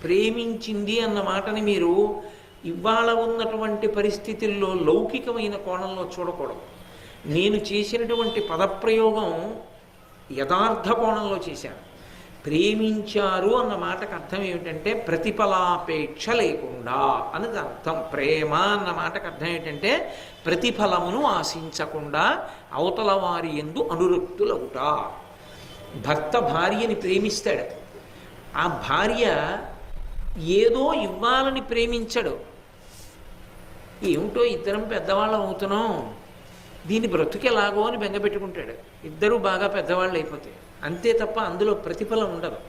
ప్రేమించింది అన్న మాటని మీరు ఇవాళ ఉన్నటువంటి పరిస్థితుల్లో లౌకికమైన కోణంలో చూడకూడదు. నేను చేసినటువంటి పదప్రయోగం యథార్థ కోణంలో చేశాను. ప్రేమించారు అన్న మాటకు అర్థం ఏమిటంటే ప్రతిఫలాపేక్ష లేకుండా అనేది అర్థం. ప్రేమ అన్న మాటకు అర్థం ఏంటంటే ప్రతిఫలమును ఆశించకుండా అవతల వారి యందు అనురక్తులవుట. భర్త భార్యని ప్రేమిస్తాడు. ఆ భార్య ఏదో ఇవ్వాలని ప్రేమించడు. ఏమిటో ఇద్దరం పెద్దవాళ్ళం అవుతున్నాం, దీని బ్రతుకెలాగో అని బెంగపెట్టుకుంటాడు. ఇద్దరూ బాగా పెద్దవాళ్ళు అయిపోతాయి అంతే తప్ప అందులో ప్రతిఫలం ఉండదు.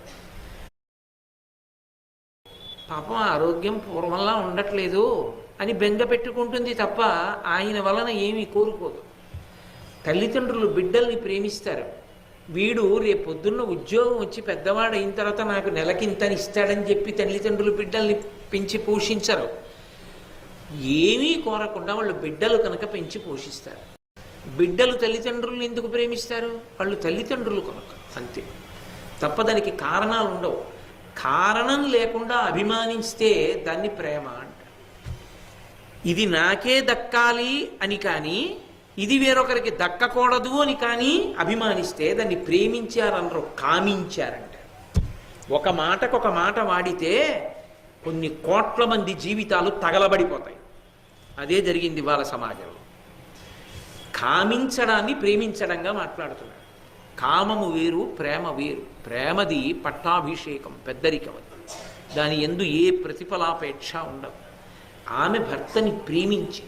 పాపం ఆరోగ్యం పూర్వంలా ఉండట్లేదు అని బెంగ పెట్టుకుంటుంది తప్ప ఆయన వలన ఏమీ కోరుకోదు. తల్లిదండ్రులు బిడ్డల్ని ప్రేమిస్తారు. వీడు రేపొద్దున్న ఉద్యోగం వచ్చి పెద్దవాడు అయిన తర్వాత నాకు నెలకింతని ఇస్తాడని చెప్పి తల్లిదండ్రులు బిడ్డల్ని పెంచి పోషించరు. ఏమీ కోరకుండా వాళ్ళు బిడ్డలు కనుక పెంచి పోషిస్తారు. బిడ్డలు తల్లిదండ్రులను ఎందుకు ప్రేమిస్తారు? వాళ్ళు తల్లిదండ్రులు కనుక, అంతే తప్ప దానికి కారణాలు ఉండవు. కారణం లేకుండా అభిమానిస్తే దాన్ని ప్రేమ అంటారు. ఇది నాకే దక్కాలి అని కానీ ఇది వేరొకరికి దక్కకూడదు అని కానీ అభిమానిస్తే దాన్ని ప్రేమించారనరు, కామించారంటారు. ఒక మాటకు ఒక మాట వాడితే కొన్ని కోట్ల మంది జీవితాలు తగలబడిపోతాయి. అదే జరిగింది వాళ్ళ సమాజంలో. కామించడాన్ని ప్రేమించడంగా మాట్లాడుతున్నారు. కామము వేరు, ప్రేమ వేరు. ప్రేమది పట్టాభిషేకం, పెద్దరికం. దాని యందు ఏ ప్రతిఫలాపేక్ష ఉండదు. ఆమె భర్తని ప్రేమించి